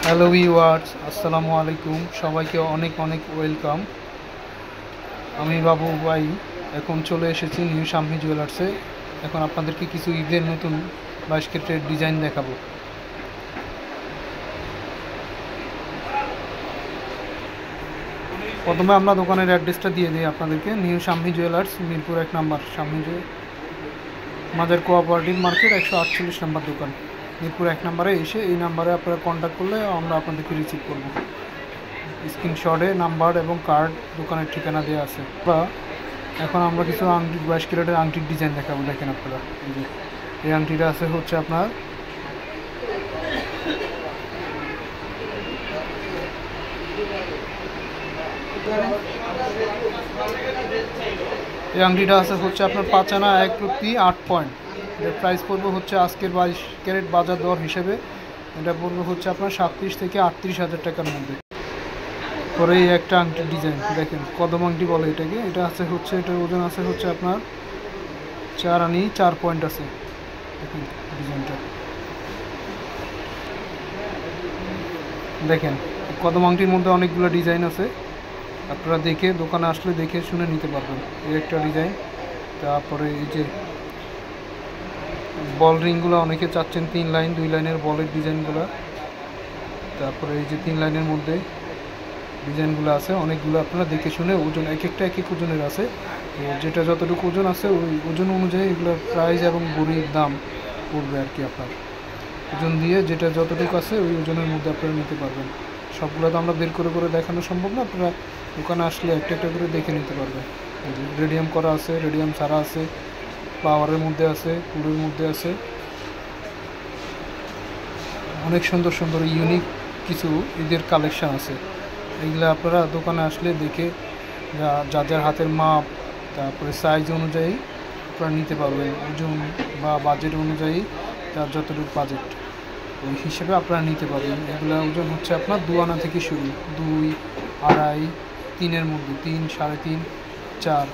Hello viewers, আসসালামু আলাইকুম। সবাইকে অনেক অনেক ওয়েলকাম। আমি বাবু ভাই এখন চলে এসেছি নিউ শাম্মী জুয়েলার্সে। এখন আপনাদেরকে কিছু ঈদের নতুন 22 ক্যারেটের ডিজাইন দেখাবো। প্রথমে আমরা দোকানের অ্যাড্রেসটা দিয়ে দিই আপনাদেরকে। নিউ শাম্মী জুয়েলার্স, মিরপুর 1 নম্বর, শাম্মী মাজার কোঅপারেটিভ মার্কেট, 148 নম্বর দোকান, মিরপুর 1 নম্বরে এসে এই নাম্বারে আপনারা কন্ট্যাক্ট করলে আমরা আপনাদেরকে রিসিভ করব। স্ক্রিনশটে নাম্বার এবং কার্ড, দোকানের ঠিকানা দেওয়া আছে। বা এখন আমরা কিছু আংটি 22 ক্যারেটের আংটির ডিজাইন দেখাবো। দেখেন আপনারা, এই যে এই আংটিটা আছে হচ্ছে আপনার এই আংটিটা আছে হচ্ছে আপনার 5 আনা 1 প্রতি 8 পয়েন্ট। এর প্রাইস পড়বে হচ্ছে আজকের 22 ক্যারেট বাজার দর হিসেবে এটা পড়বে হচ্ছে আপনার 37 থেকে 38 হাজার টাকার মধ্যে। পরে এই একটা আংটির ডিজাইন দেখেন, কদম আংটি বলে এটাকে। এটা আছে হচ্ছে, এটার ওজন আছে হচ্ছে আপনার 4 আনি 4 পয়েন্ট আছে। দেখেন ডিজাইনটা, দেখেন কদম আংটির মধ্যে অনেকগুলো ডিজাইন আছে। আপনারা দেখে দোকানে আসলে দেখে শুনে নিতে পারবেন। এই একটা ডিজাইন। তারপরে এই যে বল রিংগুলো অনেকে চাচ্ছেন 3 লাইন 2 লাইনের বলের ডিজাইনগুলো। তারপরে এই যে 3 লাইনের মধ্যে ডিজাইনগুলো আছে অনেকগুলো। আপনারা দেখে শুনে ওজন, এক একটা এক এক ওজনের আছে। তো যেটা যতটুকু ওজন আছে ওই ওজন অনুযায়ী এগুলোর প্রাইস এবং বড়ির দাম পড়বে আর কি। আপনার ওজন দিয়ে যেটা যতটুকু আছে ওই ওজনের মধ্যে আপনারা নিতে পারবেন। সবগুলো তো আমরা বের করে করে দেখানো সম্ভব না, আপনারা দোকানে আসলে একটা একটা করে দেখে নিতে পারবেন। রেডিয়াম করা আছে, রেডিয়াম ছাড়া আছে, পাওয়ারের মধ্যে আছে, পুরের মধ্যে আছে। অনেক সুন্দর সুন্দর ইউনিক কিছু ঈদের কালেকশান আছে। এগুলো আপনারা দোকানে আসলে দেখে যার হাতের মাপ, তারপরে সাইজ অনুযায়ী আপনারা নিতে পারবেন। ওজন বা বাজেট অনুযায়ী তার যতটুকু বাজেট ওই হিসেবে আপনারা নিতে পারবেন। এগুলো ওজন হচ্ছে আপনার 2 আনা থেকে শুরু, 2, 2.5, 3-এর মধ্যে, 3, 3.5, 4